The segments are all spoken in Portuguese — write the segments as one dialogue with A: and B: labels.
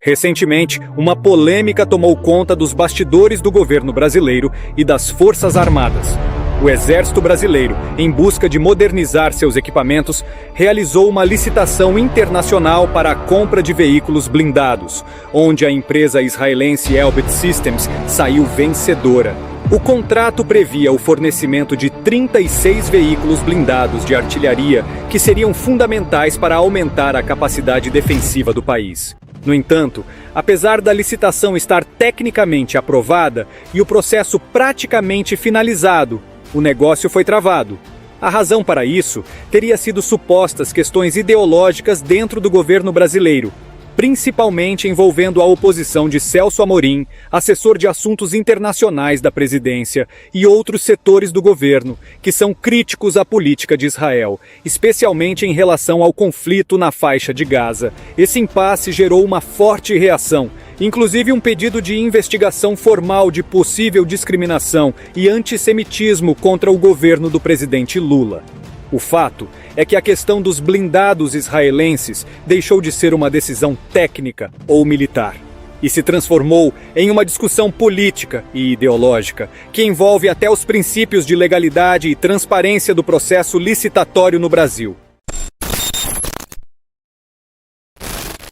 A: Recentemente, uma polêmica tomou conta dos bastidores do governo brasileiro e das Forças Armadas. O Exército Brasileiro, em busca de modernizar seus equipamentos, realizou uma licitação internacional para a compra de veículos blindados, onde a empresa israelense Elbit Systems saiu vencedora. O contrato previa o fornecimento de 36 veículos blindados de artilharia que seriam fundamentais para aumentar a capacidade defensiva do país. No entanto, apesar da licitação estar tecnicamente aprovada e o processo praticamente finalizado, o negócio foi travado. A razão para isso teria sido supostas questões ideológicas dentro do governo brasileiro, principalmente envolvendo a oposição de Celso Amorim, assessor de assuntos internacionais da presidência, e outros setores do governo, que são críticos à política de Israel, especialmente em relação ao conflito na faixa de Gaza. Esse impasse gerou uma forte reação, inclusive um pedido de investigação formal de possível discriminação e antissemitismo contra o governo do presidente Lula. O fato é que a questão dos blindados israelenses deixou de ser uma decisão técnica ou militar e se transformou em uma discussão política e ideológica que envolve até os princípios de legalidade e transparência do processo licitatório no Brasil.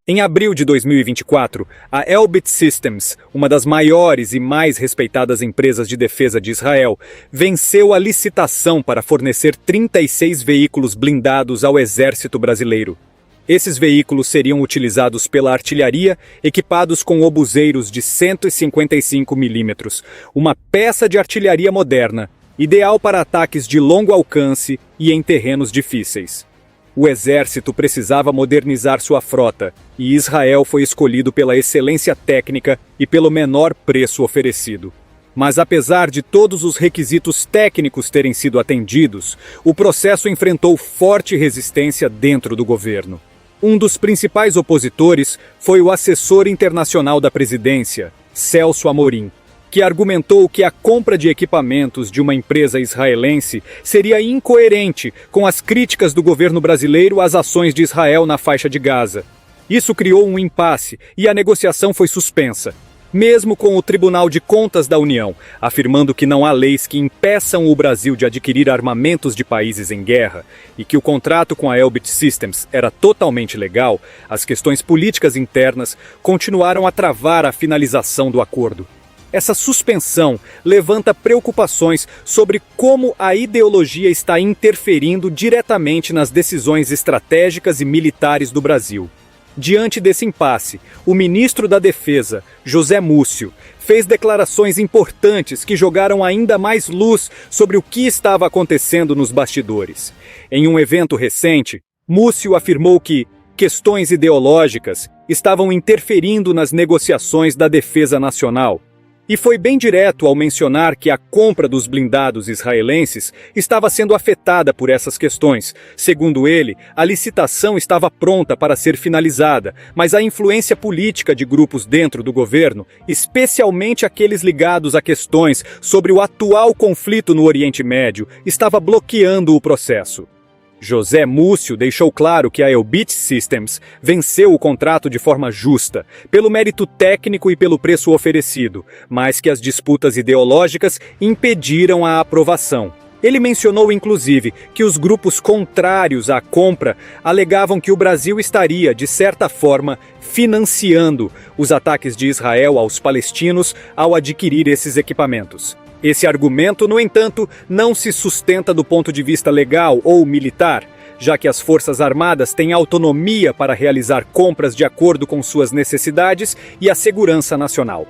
A: Em abril de 2024, a Elbit Systems, uma das maiores e mais respeitadas empresas de defesa de Israel, venceu a licitação para fornecer 36 veículos blindados ao exército brasileiro. Esses veículos seriam utilizados pela artilharia, equipados com obuseiros de 155 milímetros, uma peça de artilharia moderna, ideal para ataques de longo alcance e em terrenos difíceis. O exército precisava modernizar sua frota, e Israel foi escolhido pela excelência técnica e pelo menor preço oferecido. Mas apesar de todos os requisitos técnicos terem sido atendidos, o processo enfrentou forte resistência dentro do governo. Um dos principais opositores foi o assessor internacional da presidência, Celso Amorim, que argumentou que a compra de equipamentos de uma empresa israelense seria incoerente com as críticas do governo brasileiro às ações de Israel na faixa de Gaza. Isso criou um impasse e a negociação foi suspensa, mesmo com o Tribunal de Contas da União, afirmando que não há leis que impeçam o Brasil de adquirir armamentos de países em guerra e que o contrato com a Elbit Systems era totalmente legal. As questões políticas internas continuaram a travar a finalização do acordo. Essa suspensão levanta preocupações sobre como a ideologia está interferindo diretamente nas decisões estratégicas e militares do Brasil. Diante desse impasse, o ministro da Defesa, José Múcio, fez declarações importantes que jogaram ainda mais luz sobre o que estava acontecendo nos bastidores. Em um evento recente, Múcio afirmou que questões ideológicas estavam interferindo nas negociações da defesa nacional. E foi bem direto ao mencionar que a compra dos blindados israelenses estava sendo afetada por essas questões. Segundo ele, a licitação estava pronta para ser finalizada, mas a influência política de grupos dentro do governo, especialmente aqueles ligados a questões sobre o atual conflito no Oriente Médio, estava bloqueando o processo. José Múcio deixou claro que a Elbit Systems venceu o contrato de forma justa, pelo mérito técnico e pelo preço oferecido, mas que as disputas ideológicas impediram a aprovação. Ele mencionou, inclusive, que os grupos contrários à compra alegavam que o Brasil estaria, de certa forma, financiando os ataques de Israel aos palestinos ao adquirir esses equipamentos. Esse argumento, no entanto, não se sustenta do ponto de vista legal ou militar, já que as Forças Armadas têm autonomia para realizar compras de acordo com suas necessidades e a segurança nacional.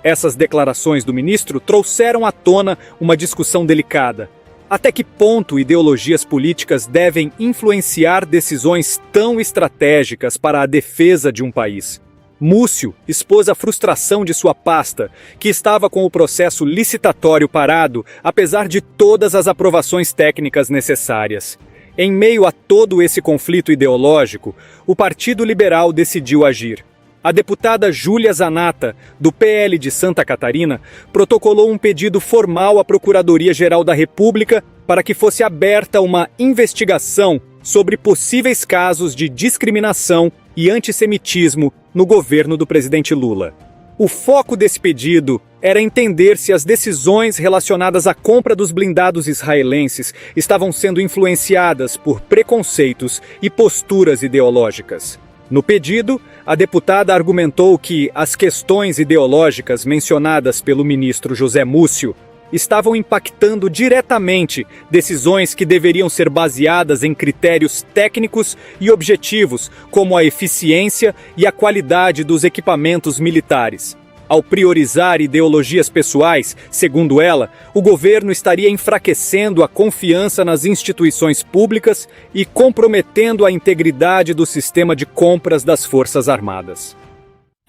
A: Essas declarações do ministro trouxeram à tona uma discussão delicada. Até que ponto ideologias políticas devem influenciar decisões tão estratégicas para a defesa de um país? Múcio expôs a frustração de sua pasta, que estava com o processo licitatório parado, apesar de todas as aprovações técnicas necessárias. Em meio a todo esse conflito ideológico, o Partido Liberal decidiu agir. A deputada Júlia Zanatta, do PL de Santa Catarina, protocolou um pedido formal à Procuradoria-Geral da República para que fosse aberta uma investigação sobre possíveis casos de discriminação e antissemitismo no governo do presidente Lula. O foco desse pedido era entender se as decisões relacionadas à compra dos blindados israelenses estavam sendo influenciadas por preconceitos e posturas ideológicas. No pedido, a deputada argumentou que as questões ideológicas mencionadas pelo ministro José Múcio estavam impactando diretamente decisões que deveriam ser baseadas em critérios técnicos e objetivos, como a eficiência e a qualidade dos equipamentos militares. Ao priorizar ideologias pessoais, segundo ela, o governo estaria enfraquecendo a confiança nas instituições públicas e comprometendo a integridade do sistema de compras das Forças Armadas.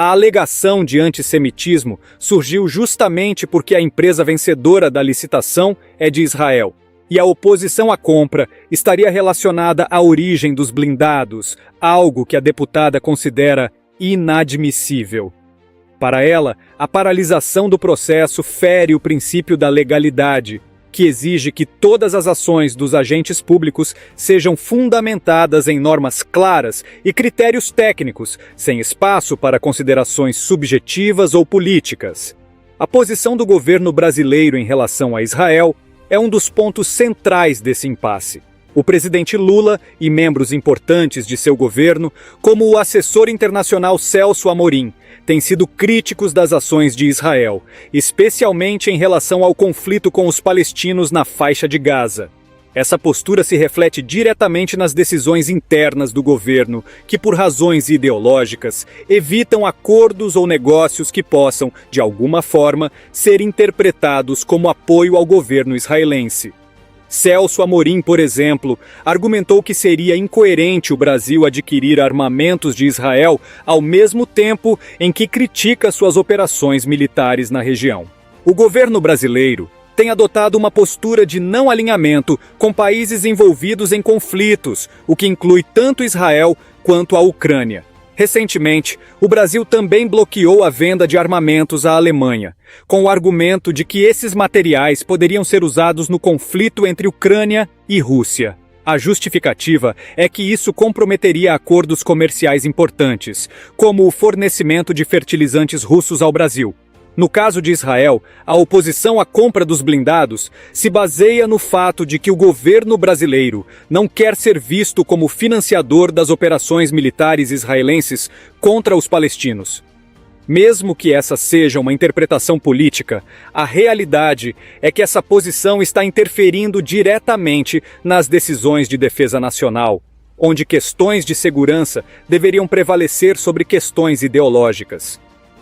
A: A alegação de antissemitismo surgiu justamente porque a empresa vencedora da licitação é de Israel, e a oposição à compra estaria relacionada à origem dos blindados, algo que a deputada considera inadmissível. Para ela, a paralisação do processo fere o princípio da legalidade, que exige que todas as ações dos agentes públicos sejam fundamentadas em normas claras e critérios técnicos, sem espaço para considerações subjetivas ou políticas. A posição do governo brasileiro em relação a Israel é um dos pontos centrais desse impasse. O presidente Lula e membros importantes de seu governo, como o assessor internacional Celso Amorim, têm sido críticos das ações de Israel, especialmente em relação ao conflito com os palestinos na faixa de Gaza. Essa postura se reflete diretamente nas decisões internas do governo, que, por razões ideológicas, evitam acordos ou negócios que possam, de alguma forma, ser interpretados como apoio ao governo israelense. Celso Amorim, por exemplo, argumentou que seria incoerente o Brasil adquirir armamentos de Israel ao mesmo tempo em que critica suas operações militares na região. O governo brasileiro tem adotado uma postura de não alinhamento com países envolvidos em conflitos, o que inclui tanto Israel quanto a Ucrânia. Recentemente, o Brasil também bloqueou a venda de armamentos à Alemanha, com o argumento de que esses materiais poderiam ser usados no conflito entre Ucrânia e Rússia. A justificativa é que isso comprometeria acordos comerciais importantes, como o fornecimento de fertilizantes russos ao Brasil. No caso de Israel, a oposição à compra dos blindados se baseia no fato de que o governo brasileiro não quer ser visto como financiador das operações militares israelenses contra os palestinos. Mesmo que essa seja uma interpretação política, a realidade é que essa posição está interferindo diretamente nas decisões de defesa nacional, onde questões de segurança deveriam prevalecer sobre questões ideológicas.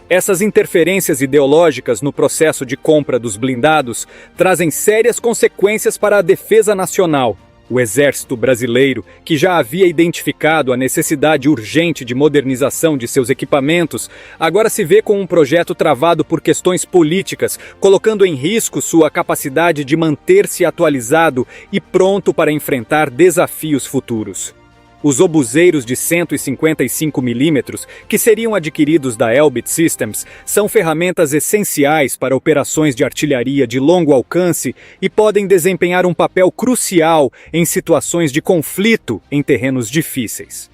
A: Essas interferências ideológicas no processo de compra dos blindados trazem sérias consequências para a defesa nacional. O Exército Brasileiro, que já havia identificado a necessidade urgente de modernização de seus equipamentos, agora se vê com um projeto travado por questões políticas, colocando em risco sua capacidade de manter-se atualizado e pronto para enfrentar desafios futuros. Os obuseiros de 155 mm, que seriam adquiridos da Elbit Systems, são ferramentas essenciais para operações de artilharia de longo alcance e podem desempenhar um papel crucial em situações de conflito em terrenos difíceis.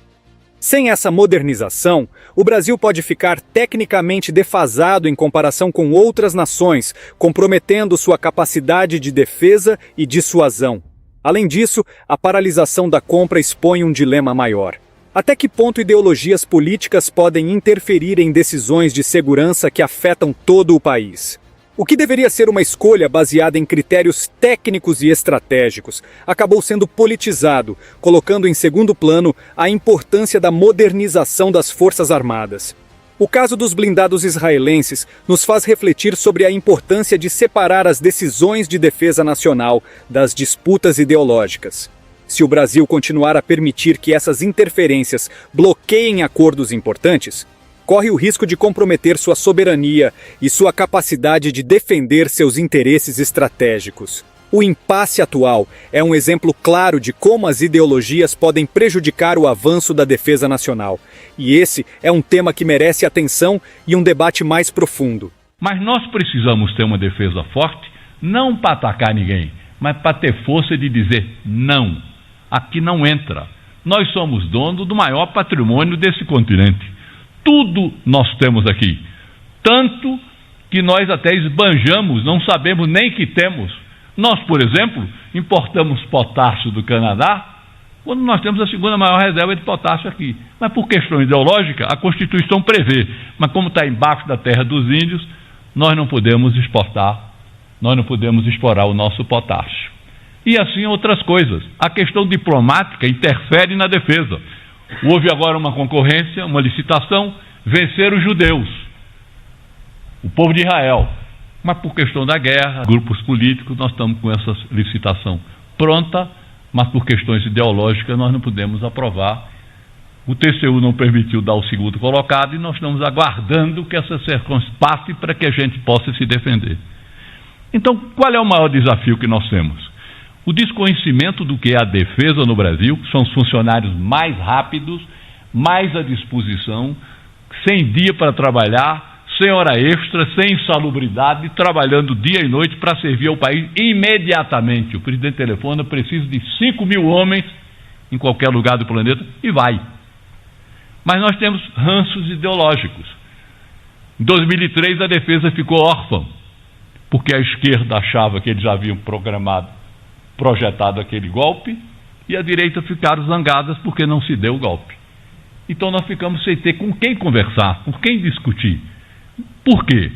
A: Sem essa modernização, o Brasil pode ficar tecnicamente defasado em comparação com outras nações, comprometendo sua capacidade de defesa e dissuasão. Além disso, a paralisação da compra expõe um dilema maior. Até que ponto ideologias políticas podem interferir em decisões de segurança que afetam todo o país? O que deveria ser uma escolha baseada em critérios técnicos e estratégicos acabou sendo politizado, colocando em segundo plano a importância da modernização das Forças Armadas. O caso dos blindados israelenses nos faz refletir sobre a importância de separar as decisões de defesa nacional das disputas ideológicas. Se o Brasil continuar a permitir que essas interferências bloqueiem acordos importantes, corre o risco de comprometer sua soberania e sua capacidade de defender seus interesses estratégicos. O impasse atual é um exemplo claro de como as ideologias podem prejudicar o avanço da defesa nacional. E esse é um tema que merece atenção e um debate mais profundo.
B: Mas nós precisamos ter uma defesa forte, não para atacar ninguém, mas para ter força de dizer não. Aqui não entra. Nós somos donos do maior patrimônio desse continente. Tudo nós temos aqui. Tanto que nós até esbanjamos, não sabemos nem que temos. Nós, por exemplo, importamos potássio do Canadá, quando nós temos a segunda maior reserva de potássio aqui. Mas por questão ideológica, a Constituição prevê. Mas como está embaixo da terra dos índios, nós não podemos exportar, nós não podemos explorar o nosso potássio. E assim outras coisas. A questão diplomática interfere na defesa. Houve agora uma concorrência, uma licitação, venceram os judeus, o povo de Israel. Mas por questão da guerra, grupos políticos, nós estamos com essa licitação pronta, mas por questões ideológicas nós não podemos aprovar. O TCU não permitiu dar o segundo colocado e nós estamos aguardando que essa circunstância passe para que a gente possa se defender. Então, qual é o maior desafio que nós temos? O desconhecimento do que é a defesa no Brasil, são os funcionários mais rápidos, mais à disposição, sem dia para trabalhar, sem hora extra, sem insalubridade, trabalhando dia e noite para servir ao país imediatamente. O presidente telefona, precisa de 5.000 homens em qualquer lugar do planeta e vai. Mas nós temos ranços ideológicos. Em 2003 a defesa ficou órfã, porque a esquerda achava que eles haviam projetado aquele golpe, e a direita ficaram zangadas porque não se deu o golpe. Então nós ficamos sem ter com quem conversar, com quem discutir. Por quê?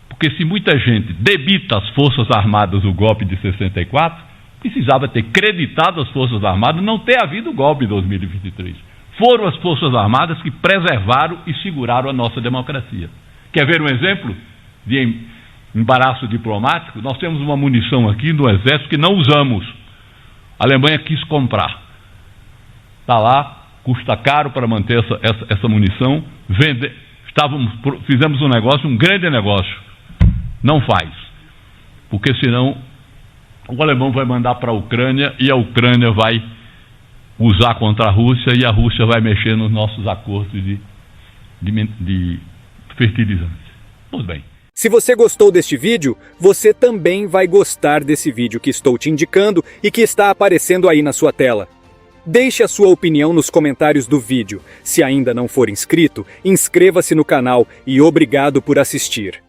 B: Porque se muita gente debita às Forças Armadas o golpe de 64, precisava ter creditado as Forças Armadas não ter havido o golpe em 2023. Foram as Forças Armadas que preservaram e seguraram a nossa democracia. Quer ver um exemplo de embaraço diplomático? Nós temos uma munição aqui no Exército que não usamos. A Alemanha quis comprar. Está lá, custa caro para manter essa munição. Fizemos um negócio, um grande negócio. Não faz. Porque senão o alemão vai mandar para a Ucrânia e a Ucrânia vai usar contra a Rússia e a Rússia vai mexer nos nossos acordos de fertilizantes. Pois bem.
A: Se você gostou deste vídeo, você também vai gostar desse vídeo que estou te indicando e que está aparecendo aí na sua tela. Deixe a sua opinião nos comentários do vídeo. Se ainda não for inscrito, inscreva-se no canal e obrigado por assistir.